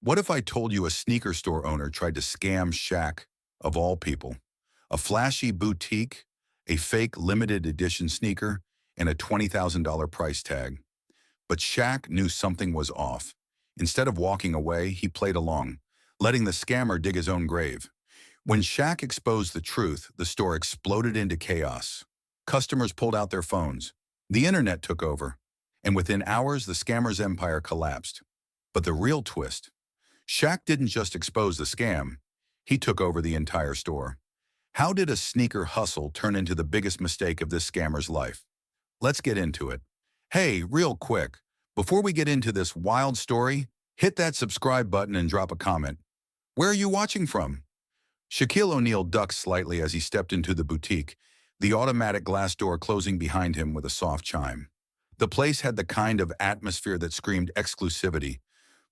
What if I told you a sneaker store owner tried to scam Shaq, of all people? A flashy boutique, a fake limited edition sneaker, and a $20,000 price tag. But Shaq knew something was off. Instead of walking away, he played along, letting the scammer dig his own grave. When Shaq exposed the truth, the store exploded into chaos. Customers pulled out their phones. The internet took over. And within hours, the scammer's empire collapsed. But the real twist, Shaq didn't just expose the scam, he took over the entire store. How did a sneaker hustle turn into the biggest mistake of this scammer's life? Let's get into it. Hey, real quick, before we get into this wild story, hit that subscribe button and drop a comment. Where are you watching from? Shaquille O'Neal ducked slightly as he stepped into the boutique, the automatic glass door closing behind him with a soft chime. The place had the kind of atmosphere that screamed exclusivity: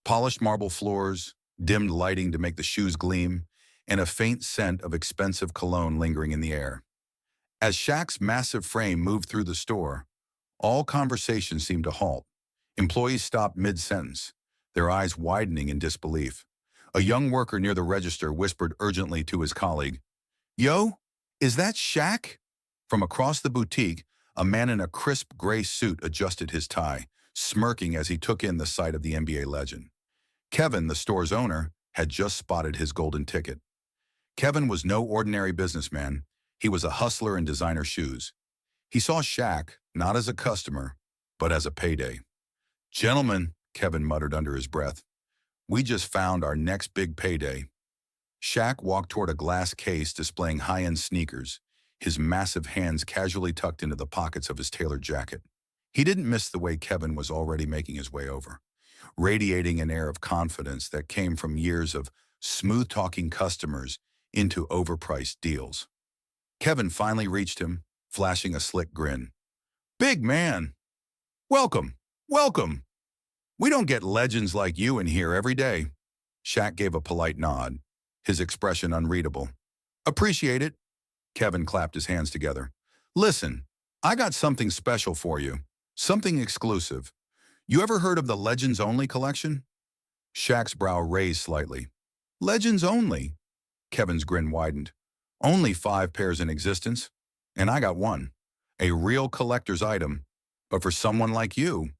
polished marble floors, dimmed lighting to make the shoes gleam, and a faint scent of expensive cologne lingering in the air. As Shaq's massive frame moved through the store, all conversation seemed to halt. Employees stopped mid-sentence, their eyes widening in disbelief. A young worker near the register whispered urgently to his colleague, "Yo, is that Shaq?" From across the boutique, a man in a crisp gray suit adjusted his tie, smirking as he took in the sight of the NBA legend. Kevin, the store's owner, had just spotted his golden ticket. Kevin was no ordinary businessman. He was a hustler in designer shoes. He saw Shaq not as a customer, but as a payday. "Gentlemen," Kevin muttered under his breath, "we just found our next big payday." Shaq walked toward a glass case displaying high-end sneakers, his massive hands casually tucked into the pockets of his tailored jacket. He didn't miss the way Kevin was already making his way over, radiating an air of confidence that came from years of smooth-talking customers into overpriced deals. Kevin finally reached him, flashing a slick grin. "Big man! Welcome! Welcome! We don't get legends like you in here every day." Shaq gave a polite nod, his expression unreadable. "Appreciate it." Kevin clapped his hands together. "Listen, I got something special for you. Something exclusive. You ever heard of the Legends Only collection?" Shaq's brow raised slightly. "Legends Only?" Kevin's grin widened. "Only 5 pairs in existence, and I got one. A real collector's item, but for someone like you."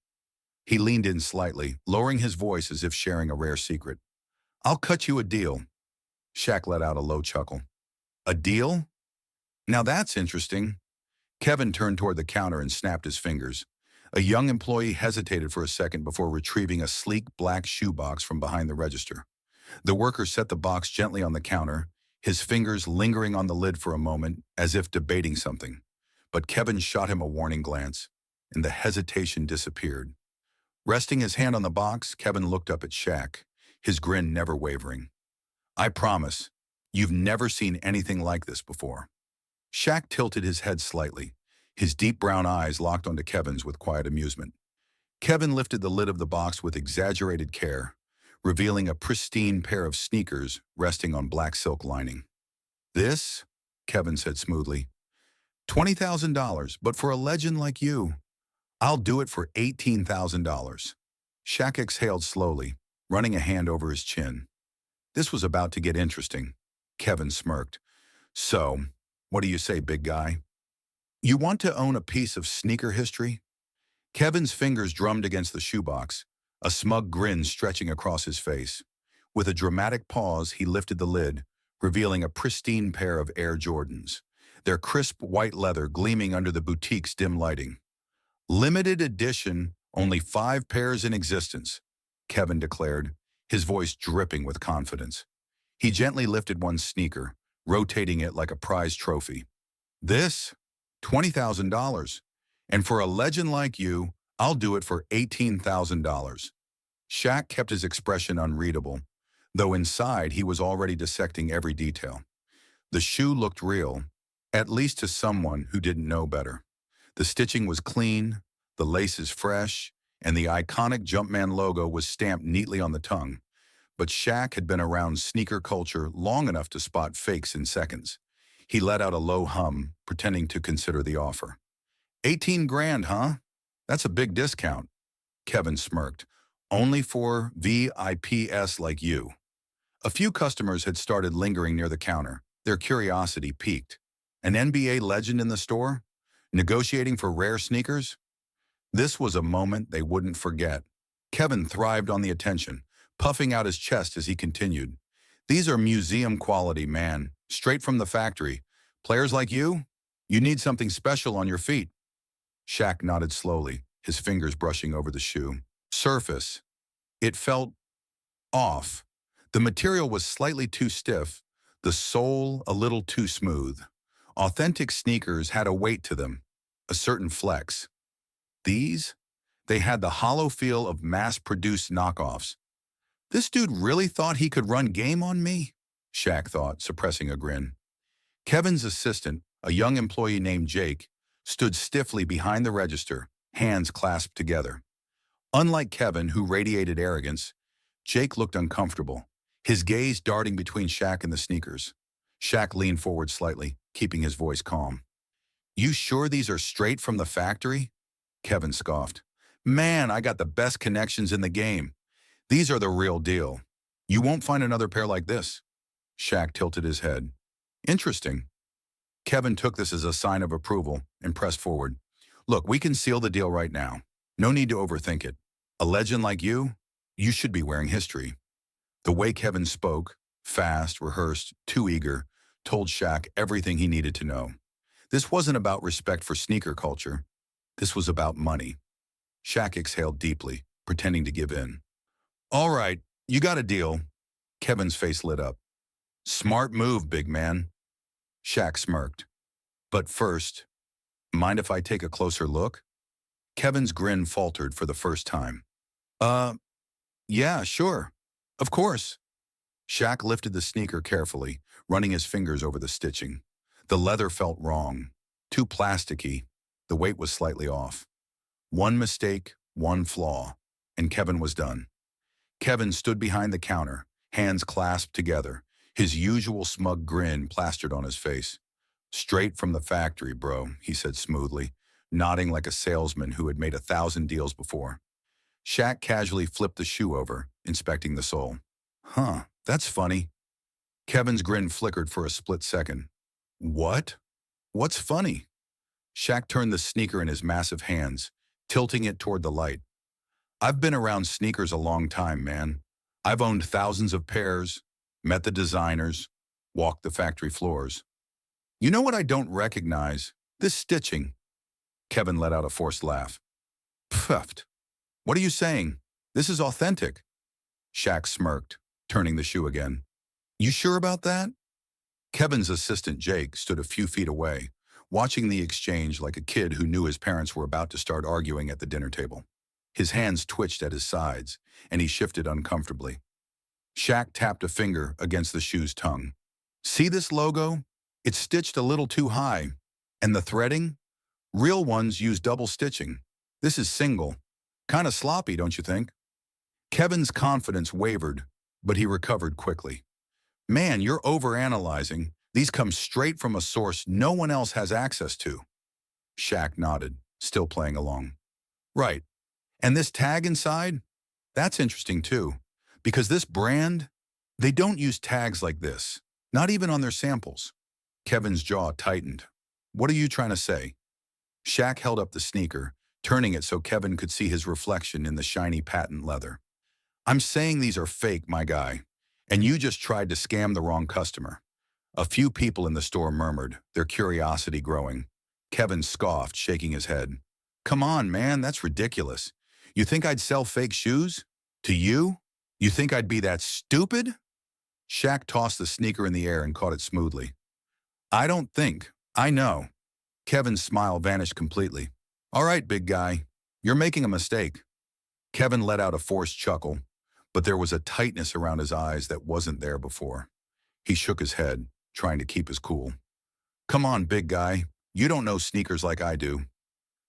He leaned in slightly, lowering his voice as if sharing a rare secret. "I'll cut you a deal." Shaq let out a low chuckle. "A deal? Now that's interesting." Kevin turned toward the counter and snapped his fingers. A young employee hesitated for a second before retrieving a sleek black shoebox from behind the register. The worker set the box gently on the counter, his fingers lingering on the lid for a moment, as if debating something. But Kevin shot him a warning glance, and the hesitation disappeared. Resting his hand on the box, Kevin looked up at Shaq, his grin never wavering. "I promise, you've never seen anything like this before." Shaq tilted his head slightly, his deep brown eyes locked onto Kevin's with quiet amusement. Kevin lifted the lid of the box with exaggerated care, revealing a pristine pair of sneakers resting on black silk lining. "This," Kevin said smoothly, $20,000, but for a legend like you, I'll do it for $18,000. Shaq exhaled slowly, running a hand over his chin. This was about to get interesting. Kevin smirked. "So, what do you say, big guy? You want to own a piece of sneaker history?" Kevin's fingers drummed against the shoebox, a smug grin stretching across his face. With a dramatic pause, he lifted the lid, revealing a pristine pair of Air Jordans, their crisp white leather gleaming under the boutique's dim lighting. "Limited edition, only 5 pairs in existence," Kevin declared, his voice dripping with confidence. He gently lifted one sneaker, rotating it like a prized trophy. "This? $20,000. And for a legend like you, I'll do it for $18,000. Shaq kept his expression unreadable, though inside he was already dissecting every detail. The shoe looked real, at least to someone who didn't know better. The stitching was clean, the laces fresh, and the iconic Jumpman logo was stamped neatly on the tongue. But Shaq had been around sneaker culture long enough to spot fakes in seconds. He let out a low hum, pretending to consider the offer. 18 grand, huh? That's a big discount." Kevin smirked. only for VIPs like you. A few customers had started lingering near the counter. Their curiosity piqued. An NBA legend in the store? Negotiating for rare sneakers? This was a moment they wouldn't forget. Kevin thrived on the attention, puffing out his chest as he continued. These are museum quality, man, straight from the factory. Players like you need something special on your feet. Shaq nodded slowly, his fingers brushing over the shoe. Surface. It felt off. The material was slightly too stiff, the sole a little too smooth. Authentic sneakers had a weight to them, a certain flex. These? They had the hollow feel of mass-produced knockoffs. This dude really thought he could run game on me? Shaq thought, suppressing a grin. Kevin's assistant, a young employee named Jake, stood stiffly behind the register, hands clasped together. Unlike Kevin, who radiated arrogance, Jake looked uncomfortable, his gaze darting between Shaq and the sneakers. Shaq leaned forward slightly, keeping his voice calm. You sure these are straight from the factory? Kevin scoffed. Man, I got the best connections in the game. These are the real deal. You won't find another pair like this. Shaq tilted his head. Interesting. Kevin took this as a sign of approval and pressed forward. Look, we can seal the deal right now. No need to overthink it. A legend like you should be wearing history. The way Kevin spoke, fast, rehearsed, too eager, told Shaq everything he needed to know. This wasn't about respect for sneaker culture. This was about money. Shaq exhaled deeply, pretending to give in. All right, you got a deal. Kevin's face lit up. Smart move, big man. Shaq smirked. But first, mind if I take a closer look? Kevin's grin faltered for the first time. Yeah, sure. Of course. Shaq lifted the sneaker carefully, running his fingers over the stitching. The leather felt wrong, too plasticky. The weight was slightly off. One mistake, one flaw, and Kevin was done. Kevin stood behind the counter, hands clasped together, his usual smug grin plastered on his face. Straight from the factory, bro, he said smoothly, nodding like a salesman who had made 1,000 deals before. Shaq casually flipped the shoe over, inspecting the sole. Huh, that's funny. Kevin's grin flickered for a split second. What? What's funny? Shaq turned the sneaker in his massive hands, tilting it toward the light. I've been around sneakers a long time, man. I've owned thousands of pairs, met the designers, walked the factory floors. You know what I don't recognize? This stitching. Kevin let out a forced laugh. Puffed. What are you saying? This is authentic. Shaq smirked, turning the shoe again. You sure about that? Kevin's assistant Jake stood a few feet away, watching the exchange like a kid who knew his parents were about to start arguing at the dinner table. His hands twitched at his sides, and he shifted uncomfortably. Shaq tapped a finger against the shoe's tongue. See this logo? It's stitched a little too high. And the threading? Real ones use double stitching. This is single. Kind of sloppy, don't you think? Kevin's confidence wavered, but he recovered quickly. Man, you're overanalyzing. These come straight from a source no one else has access to. Shaq nodded, still playing along. Right. And this tag inside? That's interesting too, because this brand, they don't use tags like this, not even on their samples. Kevin's jaw tightened. What are you trying to say? Shaq held up the sneaker, turning it so Kevin could see his reflection in the shiny patent leather. I'm saying these are fake, my guy, and you just tried to scam the wrong customer. A few people in the store murmured, their curiosity growing. Kevin scoffed, shaking his head. Come on, man, that's ridiculous. You think I'd sell fake shoes? To you? You think I'd be that stupid? Shaq tossed the sneaker in the air and caught it smoothly. I don't think. I know. Kevin's smile vanished completely. All right, big guy. You're making a mistake. Kevin let out a forced chuckle, but there was a tightness around his eyes that wasn't there before. He shook his head, trying to keep his cool. Come on, big guy. You don't know sneakers like I do.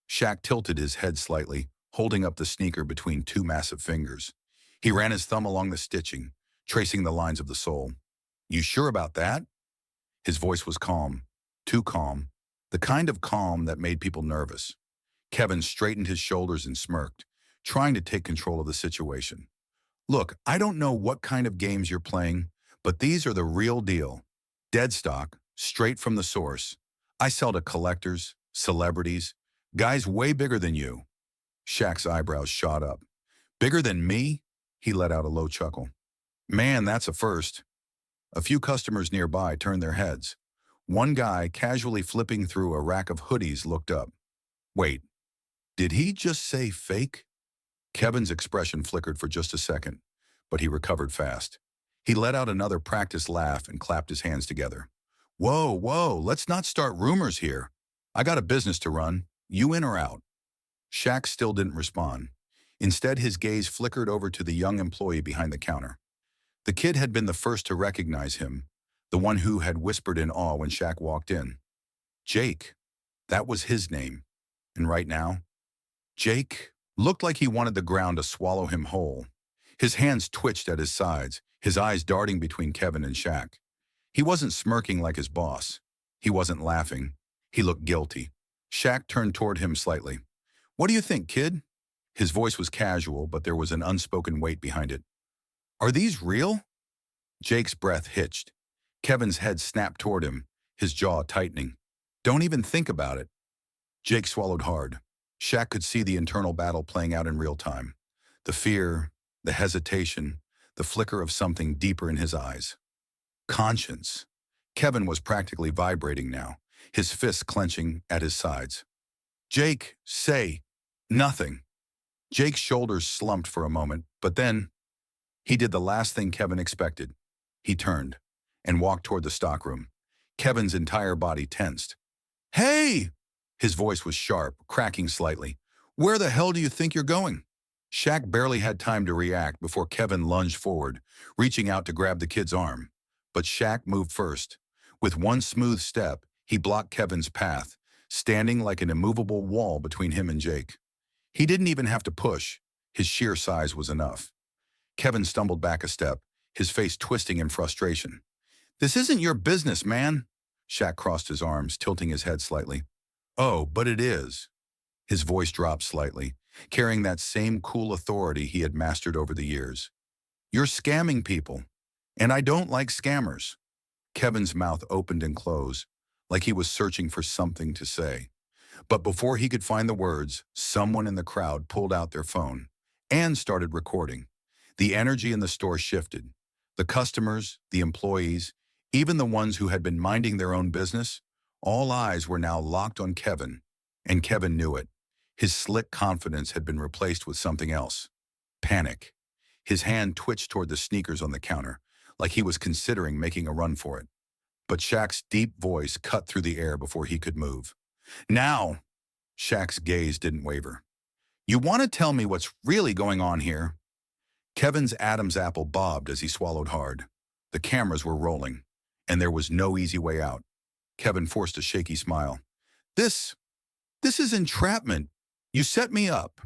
Shaq tilted his head slightly, holding up the sneaker between two massive fingers. He ran his thumb along the stitching, tracing the lines of the sole. You sure about that? His voice was calm, too calm, the kind of calm that made people nervous. Kevin straightened his shoulders and smirked, trying to take control of the situation. Look, I don't know what kind of games you're playing, but these are the real deal. Dead stock, straight from the source. I sell to collectors, celebrities, guys way bigger than you. Shaq's eyebrows shot up. Bigger than me? He let out a low chuckle. Man, that's a first. A few customers nearby turned their heads. One guy, casually flipping through a rack of hoodies, looked up. Wait, did he just say fake? Kevin's expression flickered for just a second, but he recovered fast. He let out another practiced laugh and clapped his hands together. Whoa, whoa, let's not start rumors here. I got a business to run. You in or out? Shaq still didn't respond. Instead, his gaze flickered over to the young employee behind the counter. The kid had been the first to recognize him, the one who had whispered in awe when Shaq walked in. Jake. That was his name. And right now, Jake looked like he wanted the ground to swallow him whole. His hands twitched at his sides, his eyes darting between Kevin and Shaq. He wasn't smirking like his boss. He wasn't laughing. He looked guilty. Shaq turned toward him slightly. What do you think, kid? His voice was casual, but there was an unspoken weight behind it. Are these real? Jake's breath hitched. Kevin's head snapped toward him, his jaw tightening. Don't even think about it. Jake swallowed hard. Shaq could see the internal battle playing out in real time. The fear, the hesitation, the flicker of something deeper in his eyes. Conscience. Kevin was practically vibrating now, his fists clenching at his sides. Jake, say nothing. Jake's shoulders slumped for a moment, but then he did the last thing Kevin expected. He turned and walked toward the stockroom. Kevin's entire body tensed. Hey! His voice was sharp, cracking slightly. Where the hell do you think you're going? Shaq barely had time to react before Kevin lunged forward, reaching out to grab the kid's arm. But Shaq moved first. With one smooth step, he blocked Kevin's path, standing like an immovable wall between him and Jake. He didn't even have to push. His sheer size was enough. Kevin stumbled back a step, his face twisting in frustration. This isn't your business, man. Shaq crossed his arms, tilting his head slightly. Oh, but it is. His voice dropped slightly, carrying that same cool authority he had mastered over the years. You're scamming people, and I don't like scammers. Kevin's mouth opened and closed, like he was searching for something to say. But before he could find the words, someone in the crowd pulled out their phone and started recording. The energy in the store shifted. The customers, the employees, even the ones who had been minding their own business, all eyes were now locked on Kevin, and Kevin knew it. His slick confidence had been replaced with something else. Panic. His hand twitched toward the sneakers on the counter, like he was considering making a run for it. But Shaq's deep voice cut through the air before he could move. Now! Shaq's gaze didn't waver. You want to tell me what's really going on here? Kevin's Adam's apple bobbed as he swallowed hard. The cameras were rolling, and there was no easy way out. Kevin forced a shaky smile. This is entrapment. You set me up.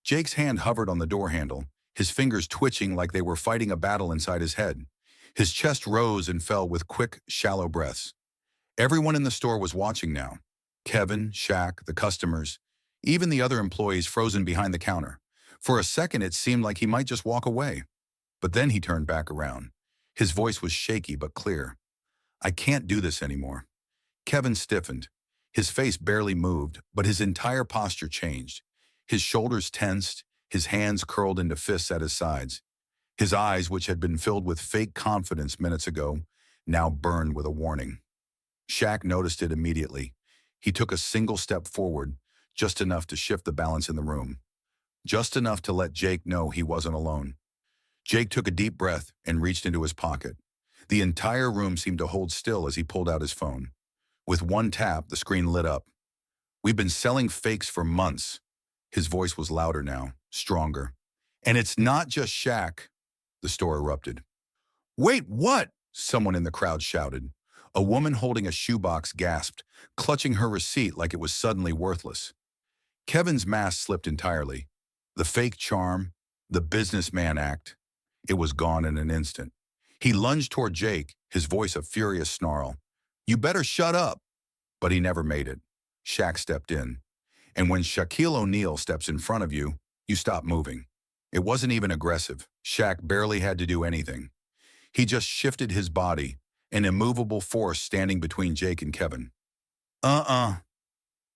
Jake's hand hovered on the door handle, his fingers twitching like they were fighting a battle inside his head. His chest rose and fell with quick, shallow breaths. Everyone in the store was watching now. Kevin, Shaq, the customers, even the other employees frozen behind the counter. For a second, it seemed like he might just walk away. But then he turned back around. His voice was shaky but clear. I can't do this anymore. Kevin stiffened. His face barely moved, but his entire posture changed. His shoulders tensed, his hands curled into fists at his sides. His eyes, which had been filled with fake confidence minutes ago, now burned with a warning. Shaq noticed it immediately. He took a single step forward, just enough to shift the balance in the room. Just enough to let Jake know he wasn't alone. Jake took a deep breath and reached into his pocket. The entire room seemed to hold still as he pulled out his phone. With one tap, the screen lit up. We've been selling fakes for months. His voice was louder now, stronger. And it's not just Shaq. The store erupted. Wait, what? Someone in the crowd shouted. A woman holding a shoebox gasped, clutching her receipt like it was suddenly worthless. Kevin's mask slipped entirely. The fake charm, the businessman act, it was gone in an instant. He lunged toward Jake, his voice a furious snarl. You better shut up. But he never made it. Shaq stepped in. And when Shaquille O'Neal steps in front of you, You stopped moving. It wasn't even aggressive. Shaq barely had to do anything. He just shifted his body, an immovable force standing between Jake and Kevin. Uh-uh.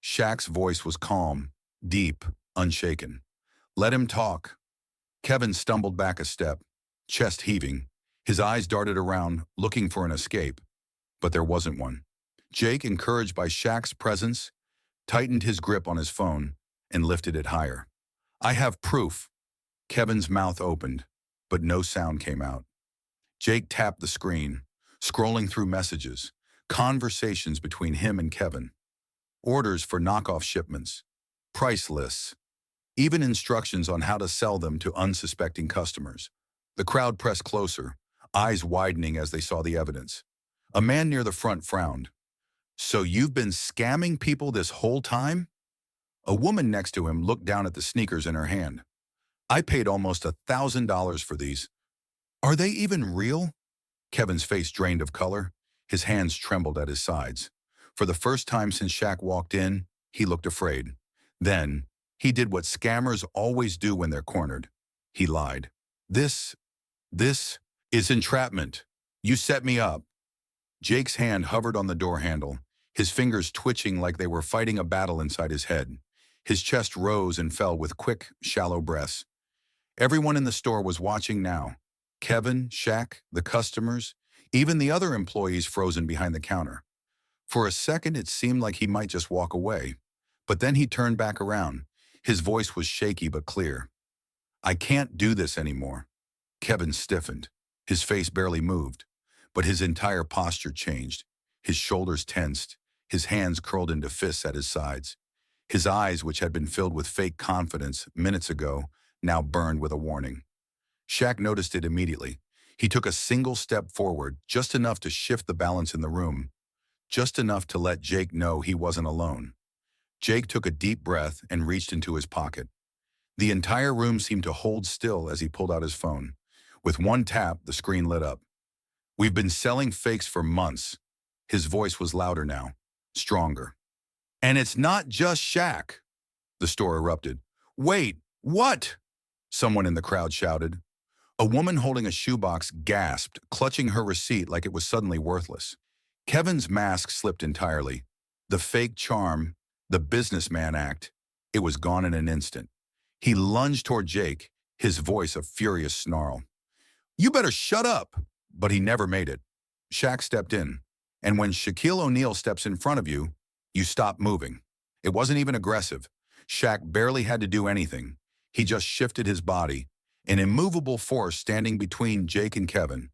Shaq's voice was calm, deep, unshaken. Let him talk. Kevin stumbled back a step, chest heaving. His eyes darted around, looking for an escape, but there wasn't one. Jake, encouraged by Shaq's presence, tightened his grip on his phone and lifted it higher. I have proof. Kevin's mouth opened, but no sound came out. Jake tapped the screen, scrolling through messages, conversations between him and Kevin, orders for knockoff shipments, price lists, even instructions on how to sell them to unsuspecting customers. The crowd pressed closer, eyes widening as they saw the evidence. A man near the front frowned. So you've been scamming people this whole time? A woman next to him looked down at the sneakers in her hand. I paid almost $1,000 for these. Are they even real? Kevin's face drained of color. His hands trembled at his sides. For the first time since Shaq walked in, he looked afraid. Then, he did what scammers always do when they're cornered. He lied. This is entrapment. You set me up. Jake's hand hovered on the door handle, his fingers twitching like they were fighting a battle inside his head. His chest rose and fell with quick, shallow breaths. Everyone in the store was watching now. Kevin, Shaq, the customers, even the other employees frozen behind the counter. For a second, it seemed like he might just walk away. But then he turned back around. His voice was shaky but clear. I can't do this anymore. Kevin stiffened. His face barely moved, but his entire posture changed. His shoulders tensed, his hands curled into fists at his sides. His eyes, which had been filled with fake confidence minutes ago, now burned with a warning. Shaq noticed it immediately. He took a single step forward, just enough to shift the balance in the room, just enough to let Jake know he wasn't alone. Jake took a deep breath and reached into his pocket. The entire room seemed to hold still as he pulled out his phone. With one tap, the screen lit up. We've been selling fakes for months. His voice was louder now, stronger. And it's not just Shaq. The store erupted. Wait, what? Someone in the crowd shouted. A woman holding a shoebox gasped, clutching her receipt like it was suddenly worthless. Kevin's mask slipped entirely. The fake charm, the businessman act, it was gone in an instant. He lunged toward Jake, his voice a furious snarl. You better shut up! But he never made it. Shaq stepped in, and when Shaquille O'Neal steps in front of you, you stop moving. It wasn't even aggressive. Shaq barely had to do anything. He just shifted his body, an immovable force standing between Jake and Kevin.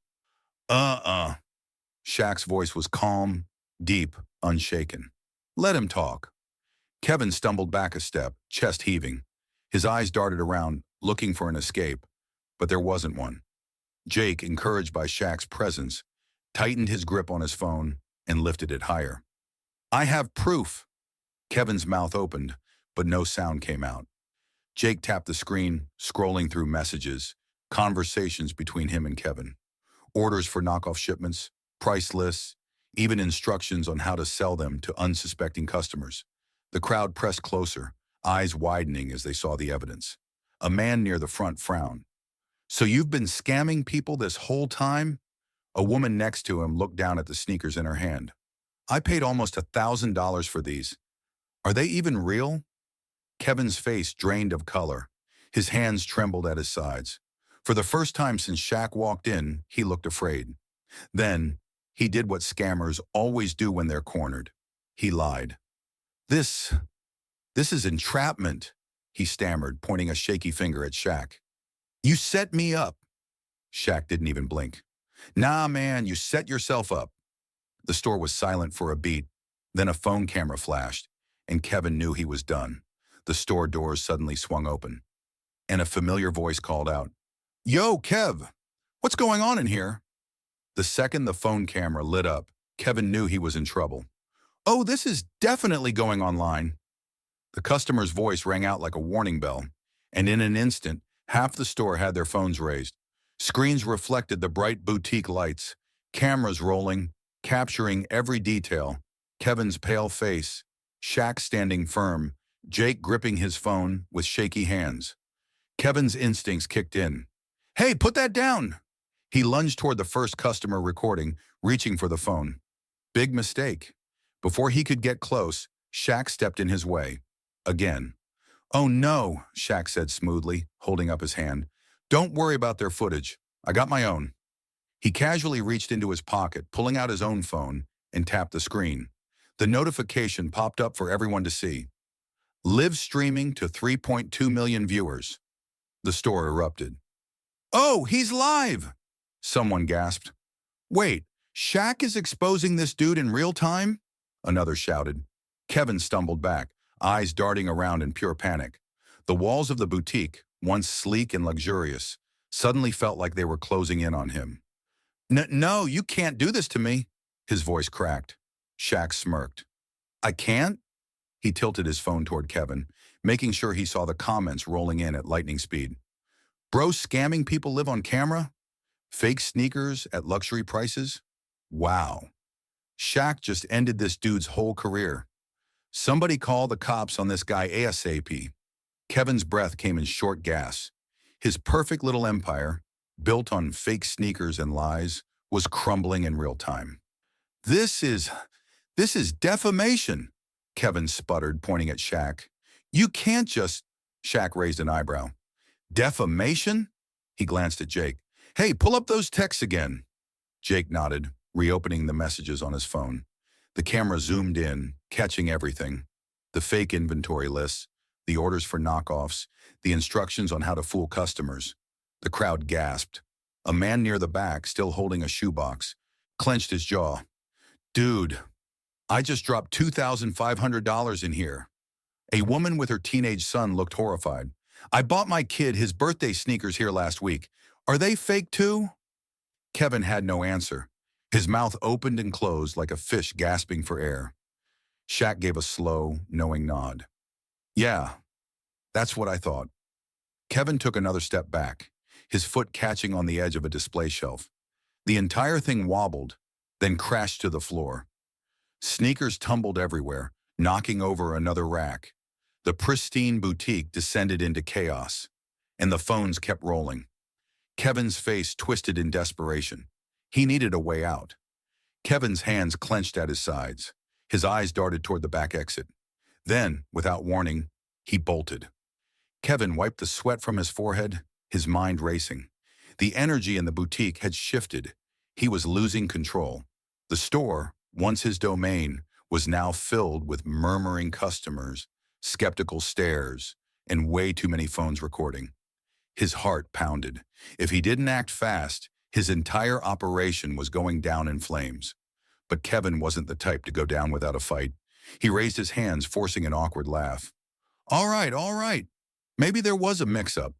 Shaq's voice was calm, deep, unshaken. Let him talk. Kevin stumbled back a step, chest heaving. His eyes darted around, looking for an escape, but there wasn't one. Jake, encouraged by Shaq's presence, tightened his grip on his phone and lifted it higher. I have proof. Kevin's mouth opened, but no sound came out. Jake tapped the screen, scrolling through messages, conversations between him and Kevin. Orders for knockoff shipments, price lists, even instructions on how to sell them to unsuspecting customers. The crowd pressed closer, eyes widening as they saw the evidence. A man near the front frowned. So you've been scamming people this whole time? A woman next to him looked down at the sneakers in her hand. I paid almost $1,000 for these. Are they even real? Kevin's face drained of color. His hands trembled at his sides. For the first time since Shaq walked in, he looked afraid. Then, he did what scammers always do when they're cornered. He lied. This is entrapment, he stammered, pointing a shaky finger at Shaq. You set me up. Shaq didn't even blink. Nah, man, you set yourself up. The store was silent for a beat. Then a phone camera flashed, and Kevin knew he was done. The store doors suddenly swung open, and a familiar voice called out, Yo, Kev, what's going on in here? The second the phone camera lit up, Kevin knew he was in trouble. Oh, this is definitely going online. The customer's voice rang out like a warning bell, and in an instant, half the store had their phones raised. Screens reflected the bright boutique lights, cameras rolling, capturing every detail. Kevin's pale face, Shaq standing firm, Jake gripping his phone with shaky hands. Kevin's instincts kicked in. Hey, put that down! He lunged toward the first customer recording, reaching for the phone. Big mistake. Before he could get close, Shaq stepped in his way. Again. Oh no, Shaq said smoothly, holding up his hand. Don't worry about their footage. I got my own. He casually reached into his pocket, pulling out his own phone, and tapped the screen. The notification popped up for everyone to see. Live streaming to 3.2 million viewers. The store erupted. Oh, he's live! Someone gasped. Wait, Shaq is exposing this dude in real time? Another shouted. Kevin stumbled back, eyes darting around in pure panic. The walls of the boutique, once sleek and luxurious, suddenly felt like they were closing in on him. No, you can't do this to me, his voice cracked. Shaq smirked. I can't? He tilted his phone toward Kevin, making sure he saw the comments rolling in at lightning speed. Bro scamming people live on camera? Fake sneakers at luxury prices? Wow. Shaq just ended this dude's whole career. Somebody call the cops on this guy ASAP. Kevin's breath came in short gasps. His perfect little empire, built on fake sneakers and lies, was crumbling in real time. This is defamation, Kevin sputtered, pointing at Shaq. You can't just... Shaq raised an eyebrow. Defamation? He glanced at Jake. Hey, pull up those texts again. Jake nodded, reopening the messages on his phone. The camera zoomed in, catching everything. The fake inventory lists, the orders for knockoffs, the instructions on how to fool customers. The crowd gasped. A man near the back, still holding a shoebox, clenched his jaw. Dude, I just dropped $2,500 in here. A woman with her teenage son looked horrified. I bought my kid his birthday sneakers here last week. Are they fake too? Kevin had no answer. His mouth opened and closed like a fish gasping for air. Shaq gave a slow, knowing nod. Yeah, that's what I thought. Kevin took another step back, his foot catching on the edge of a display shelf. The entire thing wobbled, then crashed to the floor. Sneakers tumbled everywhere, knocking over another rack. The pristine boutique descended into chaos, and the phones kept rolling. Kevin's face twisted in desperation. He needed a way out. Kevin's hands clenched at his sides. His eyes darted toward the back exit. Then, without warning, he bolted. Kevin wiped the sweat from his forehead, his mind racing. The energy in the boutique had shifted. He was losing control. The store, once his domain, was now filled with murmuring customers, skeptical stares, and way too many phones recording. His heart pounded. If he didn't act fast, his entire operation was going down in flames. But Kevin wasn't the type to go down without a fight. He raised his hands, forcing an awkward laugh. All right. Maybe there was a mix-up.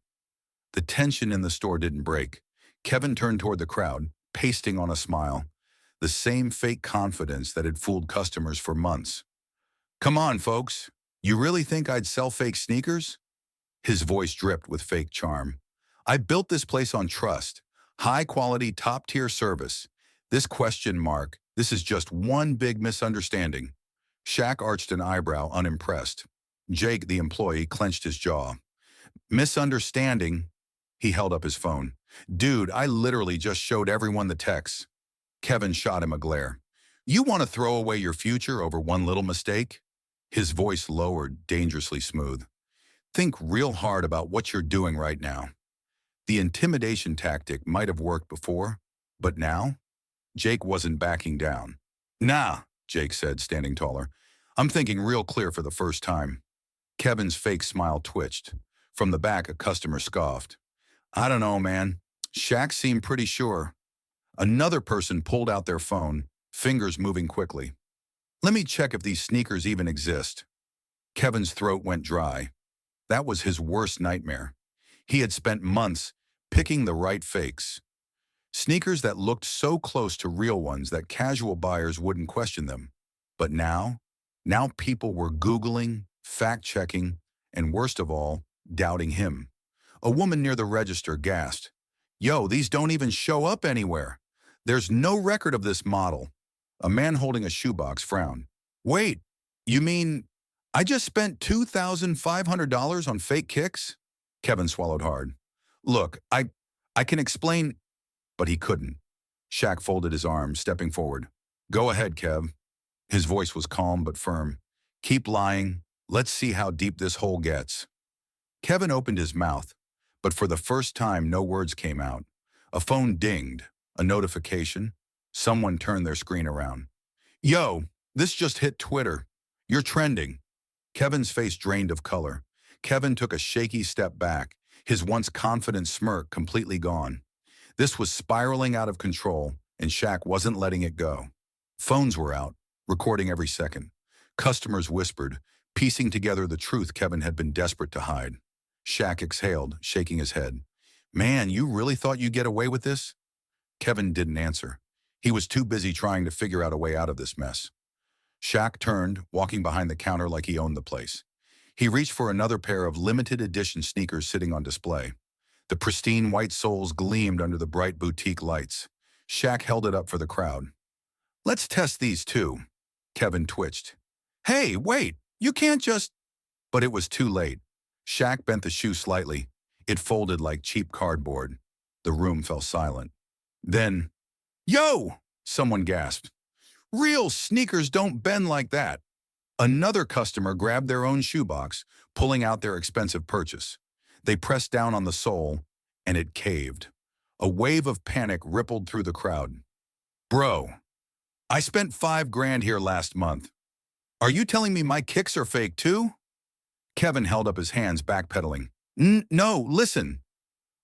The tension in the store didn't break. Kevin turned toward the crowd, pasting on a smile. The same fake confidence that had fooled customers for months. Come on, folks. You really think I'd sell fake sneakers? His voice dripped with fake charm. I built this place on trust. High-quality, top-tier service. This is just one big misunderstanding. Shaq arched an eyebrow, unimpressed. Jake, the employee, clenched his jaw. Misunderstanding? He held up his phone. Dude, I literally just showed everyone the texts. Kevin shot him a glare. You want to throw away your future over one little mistake? His voice lowered, dangerously smooth. Think real hard about what you're doing right now. The intimidation tactic might have worked before, but now? Jake wasn't backing down. Nah, Jake said, standing taller. I'm thinking real clear for the first time. Kevin's fake smile twitched. From the back, a customer scoffed. I don't know, man. Shaq seemed pretty sure. Another person pulled out their phone, fingers moving quickly. Let me check if these sneakers even exist. Kevin's throat went dry. That was his worst nightmare. He had spent months picking the right fakes. Sneakers that looked so close to real ones that casual buyers wouldn't question them. But now people were Googling, fact-checking, and worst of all, doubting him. A woman near the register gasped. Yo, these don't even show up anywhere. There's no record of this model. A man holding a shoebox frowned. Wait, you mean I just spent $2,500 on fake kicks? Kevin swallowed hard. Look, I can explain, but he couldn't. Shaq folded his arms, stepping forward. Go ahead, Kev. His voice was calm but firm. Keep lying. Let's see how deep this hole gets. Kevin opened his mouth, but for the first time, no words came out. A phone dinged, a notification. Someone turned their screen around. Yo, this just hit Twitter. You're trending. Kevin's face drained of color. Kevin took a shaky step back, his once confident smirk completely gone. This was spiraling out of control, and Shaq wasn't letting it go. Phones were out, recording every second. Customers whispered, piecing together the truth Kevin had been desperate to hide. Shaq exhaled, shaking his head. Man, you really thought you'd get away with this? Kevin didn't answer. He was too busy trying to figure out a way out of this mess. Shaq turned, walking behind the counter like he owned the place. He reached for another pair of limited edition sneakers sitting on display. The pristine white soles gleamed under the bright boutique lights. Shaq held it up for the crowd. Let's test these too. Kevin twitched. Hey, wait, you can't just... But it was too late. Shaq bent the shoe slightly. It folded like cheap cardboard. The room fell silent. Then, yo! Someone gasped. Real sneakers don't bend like that. Another customer grabbed their own shoebox, pulling out their expensive purchase. They pressed down on the sole, and it caved. A wave of panic rippled through the crowd. Bro, I spent $5,000 here last month. Are you telling me my kicks are fake too? Kevin held up his hands, backpedaling. No, listen.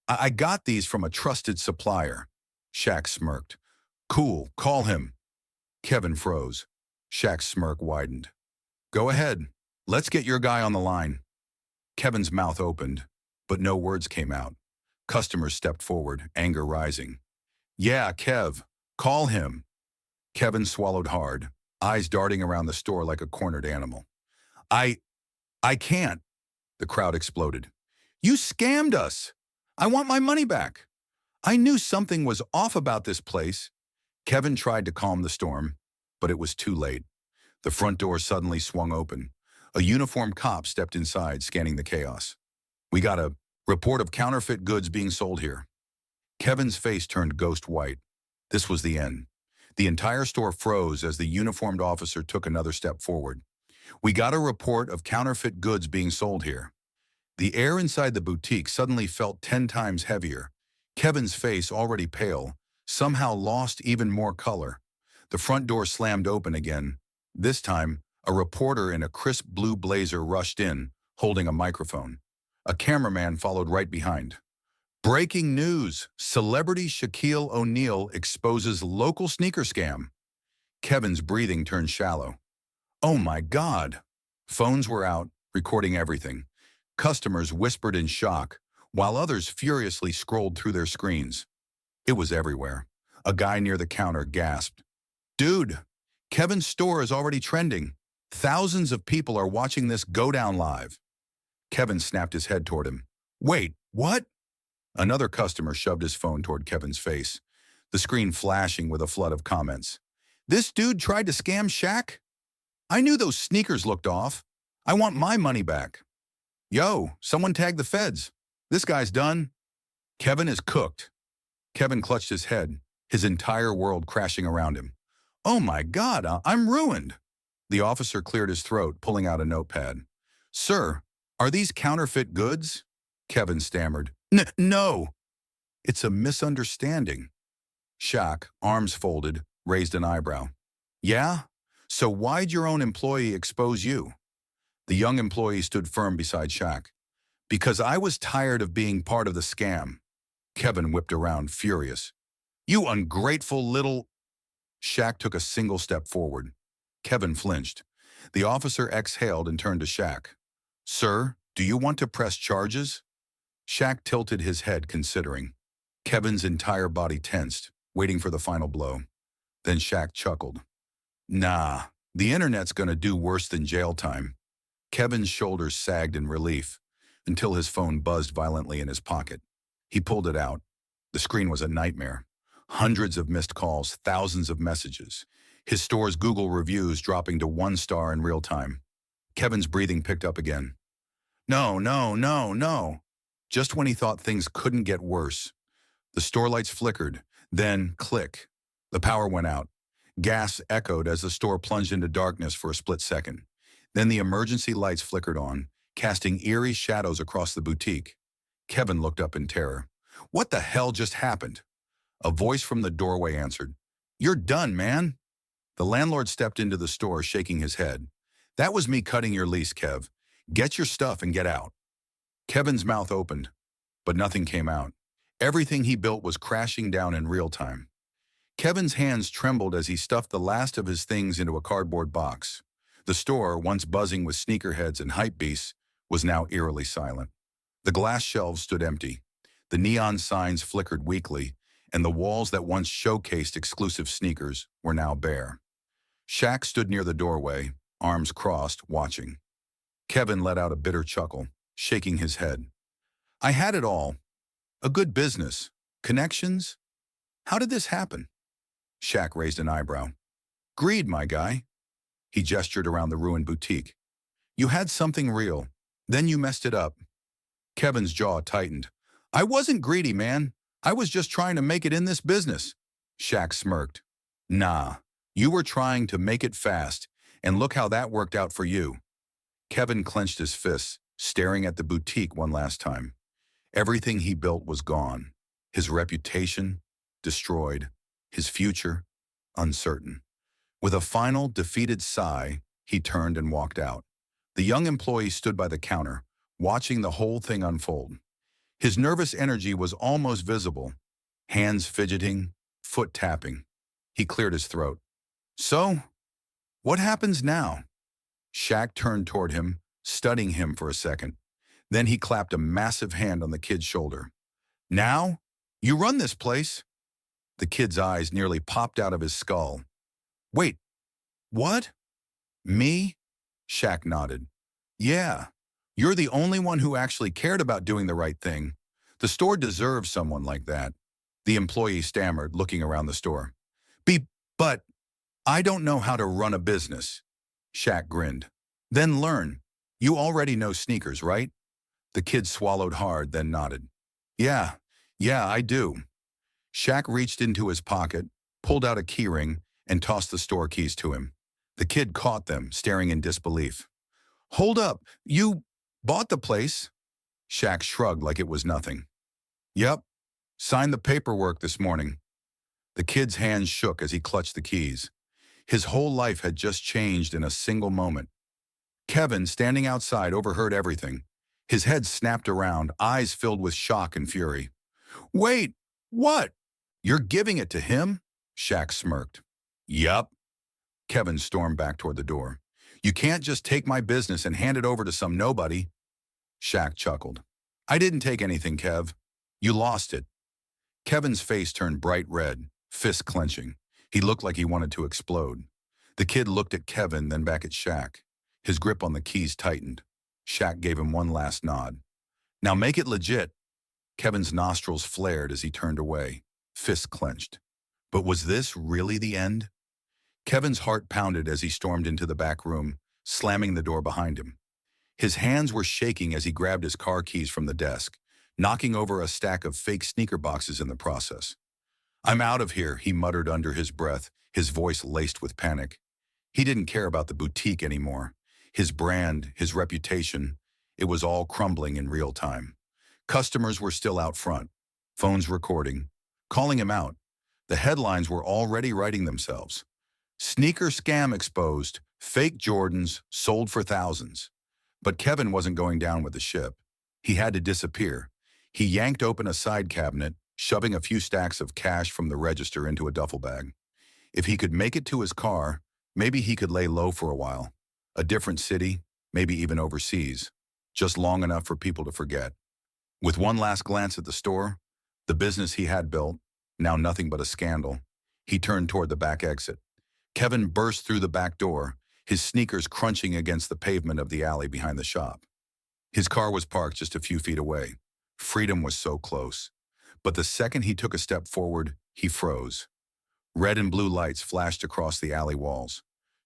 I got these from a trusted supplier. Shaq smirked. Cool, call him. Kevin froze. Shaq's smirk widened. Go ahead. Let's get your guy on the line. Kevin's mouth opened, but no words came out. Customers stepped forward, anger rising. Yeah, Kev. Call him. Kevin swallowed hard, eyes darting around the store like a cornered animal. I can't. The crowd exploded. You scammed us. I want my money back. I knew something was off about this place. Kevin tried to calm the storm, but it was too late. The front door suddenly swung open. A uniformed cop stepped inside, scanning the chaos. We got a report of counterfeit goods being sold here. Kevin's face turned ghost white. This was the end. The entire store froze as the uniformed officer took another step forward. We got a report of counterfeit goods being sold here. The air inside the boutique suddenly felt 10 times heavier. Kevin's face, already pale, somehow lost even more color. The front door slammed open again. This time, a reporter in a crisp blue blazer rushed in, holding a microphone. A cameraman followed right behind. Breaking news! Celebrity Shaquille O'Neal exposes local sneaker scam. Kevin's breathing turned shallow. Oh my God! Phones were out, recording everything. Customers whispered in shock, while others furiously scrolled through their screens. It was everywhere. A guy near the counter gasped. Dude, Kevin's store is already trending. Thousands of people are watching this go down live. Kevin snapped his head toward him. Wait, what? Another customer shoved his phone toward Kevin's face, the screen flashing with a flood of comments. This dude tried to scam Shaq? I knew those sneakers looked off. I want my money back. Yo, someone tag the feds. This guy's done. Kevin is cooked. Kevin clutched his head, his entire world crashing around him. Oh my God, I'm ruined. The officer cleared his throat, pulling out a notepad. Sir, are these counterfeit goods? Kevin stammered. No. It's a misunderstanding. Shaq, arms folded, raised an eyebrow. Yeah? So why'd your own employee expose you? The young employee stood firm beside Shaq. Because I was tired of being part of the scam. Kevin whipped around, furious. You ungrateful little... Shaq took a single step forward. Kevin flinched. The officer exhaled and turned to Shaq. Sir, do you want to press charges? Shaq tilted his head, considering. Kevin's entire body tensed, waiting for the final blow. Then Shaq chuckled. Nah, the internet's gonna do worse than jail time. Kevin's shoulders sagged in relief, until his phone buzzed violently in his pocket. He pulled it out. The screen was a nightmare. Hundreds of missed calls, thousands of messages. His store's Google reviews dropping to 1 star in real time. Kevin's breathing picked up again. No. Just when he thought things couldn't get worse, the store lights flickered, then click. The power went out. Gas echoed as the store plunged into darkness for a split second. Then the emergency lights flickered on, casting eerie shadows across the boutique. Kevin looked up in terror. What the hell just happened? A voice from the doorway answered. You're done, man. The landlord stepped into the store, shaking his head. That was me cutting your lease, Kev. Get your stuff and get out. Kevin's mouth opened, but nothing came out. Everything he built was crashing down in real time. Kevin's hands trembled as he stuffed the last of his things into a cardboard box. The store, once buzzing with sneakerheads and hypebeasts, was now eerily silent. The glass shelves stood empty. The neon signs flickered weakly, and the walls that once showcased exclusive sneakers were now bare. Shaq stood near the doorway, arms crossed, watching. Kevin let out a bitter chuckle, shaking his head. I had it all. A good business. Connections. How did this happen? Shaq raised an eyebrow. Greed, my guy. He gestured around the ruined boutique. You had something real. Then you messed it up. Kevin's jaw tightened. I wasn't greedy, man. I was just trying to make it in this business. Shaq smirked. Nah, you were trying to make it fast, and look how that worked out for you. Kevin clenched his fists, staring at the boutique one last time. Everything he built was gone. His reputation, destroyed. His future, uncertain. With a final, defeated sigh, he turned and walked out. The young employee stood by the counter, watching the whole thing unfold. His nervous energy was almost visible, hands fidgeting, foot tapping. He cleared his throat. So, what happens now? Shaq turned toward him, studying him for a second. Then he clapped a massive hand on the kid's shoulder. Now, you run this place. The kid's eyes nearly popped out of his skull. Wait, what? Me? Shaq nodded. Yeah, you're the only one who actually cared about doing the right thing. The store deserves someone like that. The employee stammered, looking around the store. But I don't know how to run a business. Shaq grinned. Then learn. You already know sneakers, right? The kid swallowed hard, then nodded. Yeah, I do. Shaq reached into his pocket, pulled out a keyring, and tossed the store keys to him. The kid caught them, staring in disbelief. Hold up, you bought the place? Shaq shrugged like it was nothing. Yep, signed the paperwork this morning. The kid's hands shook as he clutched the keys. His whole life had just changed in a single moment. Kevin, standing outside, overheard everything. His head snapped around, eyes filled with shock and fury. Wait, what? You're giving it to him? Shaq smirked. Yup. Kevin stormed back toward the door. You can't just take my business and hand it over to some nobody. Shaq chuckled. I didn't take anything, Kev. You lost it. Kevin's face turned bright red, fists clenching. He looked like he wanted to explode. The kid looked at Kevin, then back at Shaq. His grip on the keys tightened. Shaq gave him one last nod. Now make it legit. Kevin's nostrils flared as he turned away, fists clenched. But was this really the end? Kevin's heart pounded as he stormed into the back room, slamming the door behind him. His hands were shaking as he grabbed his car keys from the desk, knocking over a stack of fake sneaker boxes in the process. I'm out of here, he muttered under his breath, his voice laced with panic. He didn't care about the boutique anymore. His brand, his reputation, it was all crumbling in real time. Customers were still out front, phones recording, calling him out. The headlines were already writing themselves. Sneaker scam exposed, fake Jordans sold for thousands. But Kevin wasn't going down with the ship. He had to disappear. He yanked open a side cabinet, shoving a few stacks of cash from the register into a duffel bag. If he could make it to his car, maybe he could lay low for a while. A different city, maybe even overseas, just long enough for people to forget. With one last glance at the store, the business he had built, now nothing but a scandal, he turned toward the back exit. Kevin burst through the back door, his sneakers crunching against the pavement of the alley behind the shop. His car was parked just a few feet away. Freedom was so close. But the second he took a step forward, he froze. Red and blue lights flashed across the alley walls.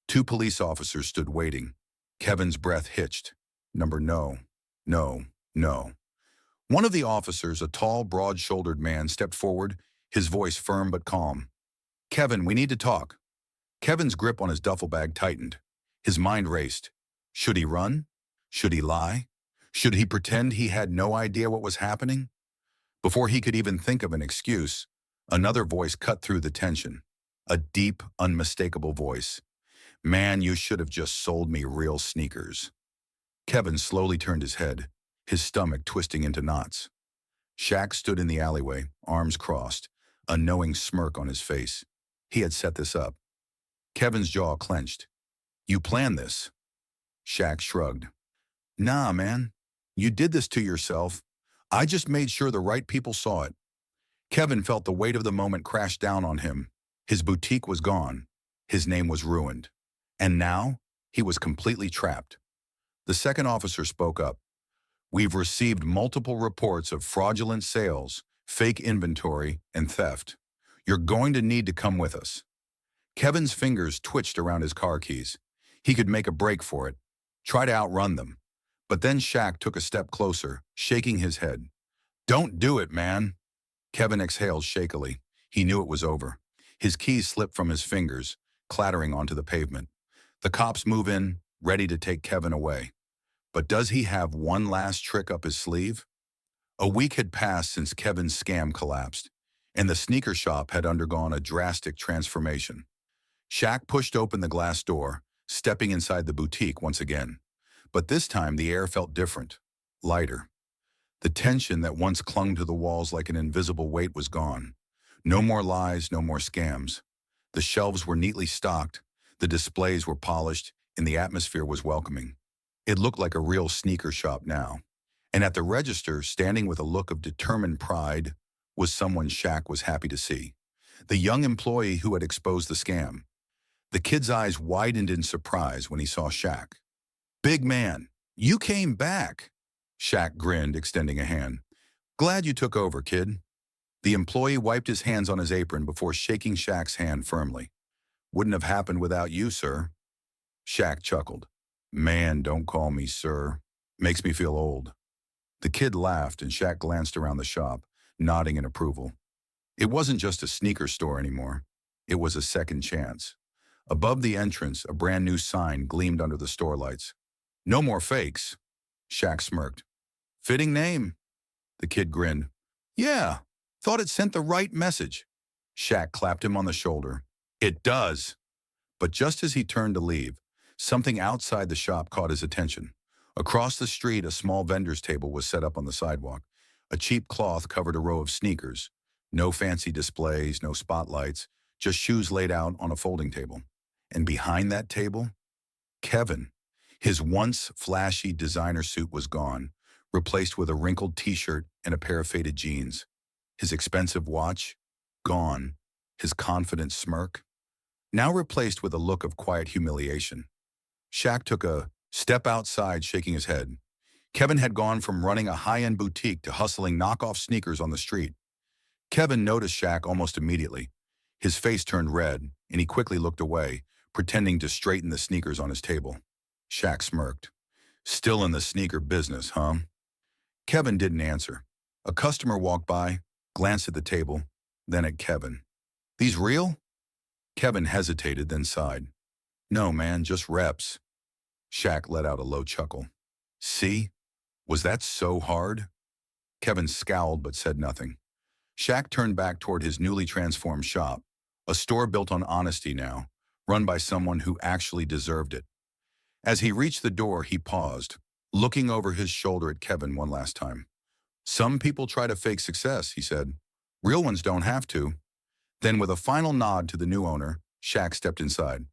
2 police officers stood waiting. Kevin's breath hitched. No. One of the officers, a tall, broad-shouldered man, stepped forward, his voice firm but calm. "Kevin, we need to talk." Kevin's grip on his duffel bag tightened. His mind raced. Should he run? Should he lie? Should he pretend he had no idea what was happening? Before he could even think of an excuse, another voice cut through the tension. A deep, unmistakable voice. "Man, you should have just sold me real sneakers." Kevin slowly turned his head, his stomach twisting into knots. Shaq stood in the alleyway, arms crossed, a knowing smirk on his face. He had set this up. Kevin's jaw clenched. "You planned this?" Shaq shrugged. "Nah, man. You did this to yourself. I just made sure the right people saw it." Kevin felt the weight of the moment crash down on him. His boutique was gone. His name was ruined. And now, he was completely trapped. The second officer spoke up. "We've received multiple reports of fraudulent sales, fake inventory, and theft. You're going to need to come with us." Kevin's fingers twitched around his car keys. He could make a break for it, try to outrun them. But then Shaq took a step closer, shaking his head. "Don't do it, man." Kevin exhaled shakily. He knew it was over. His keys slipped from his fingers, clattering onto the pavement. The cops move in, ready to take Kevin away. But does he have one last trick up his sleeve? A week had passed since Kevin's scam collapsed, and the sneaker shop had undergone a drastic transformation. Shaq pushed open the glass door, stepping inside the boutique once again. But this time the air felt different, lighter. The tension that once clung to the walls like an invisible weight was gone. No more lies, no more scams. The shelves were neatly stocked, the displays were polished, and the atmosphere was welcoming. It looked like a real sneaker shop now. And at the register, standing with a look of determined pride, was someone Shaq was happy to see. The young employee who had exposed the scam. The kid's eyes widened in surprise when he saw Shaq. "Big man, you came back." Shaq grinned, extending a hand. "Glad you took over, kid." The employee wiped his hands on his apron before shaking Shaq's hand firmly. "Wouldn't have happened without you, sir." Shaq chuckled. "Man, don't call me sir. Makes me feel old." The kid laughed and Shaq glanced around the shop, nodding in approval. It wasn't just a sneaker store anymore. It was a second chance. Above the entrance, a brand new sign gleamed under the store lights. "No more fakes." Shaq smirked. "Fitting name." The kid grinned. "Yeah, thought it sent the right message." Shaq clapped him on the shoulder. "It does." But just as he turned to leave, something outside the shop caught his attention. Across the street, a small vendor's table was set up on the sidewalk. A cheap cloth covered a row of sneakers. No fancy displays, no spotlights, just shoes laid out on a folding table. And behind that table, Kevin. His once flashy designer suit was gone, replaced with a wrinkled t-shirt and a pair of faded jeans. His expensive watch, gone. His confident smirk, now replaced with a look of quiet humiliation. Shaq took a step outside, shaking his head. Kevin had gone from running a high-end boutique to hustling knockoff sneakers on the street. Kevin noticed Shaq almost immediately. His face turned red, and he quickly looked away, pretending to straighten the sneakers on his table. Shaq smirked. "Still in the sneaker business, huh?" Kevin didn't answer. A customer walked by, glanced at the table, then at Kevin. "These real?" Kevin hesitated, then sighed. "No, man, just reps." Shaq let out a low chuckle. "See? Was that so hard?" Kevin scowled but said nothing. Shaq turned back toward his newly transformed shop, a store built on honesty now, run by someone who actually deserved it. As he reached the door, he paused, looking over his shoulder at Kevin one last time. "Some people try to fake success," he said. "Real ones don't have to." Then with a final nod to the new owner, Shaq stepped inside.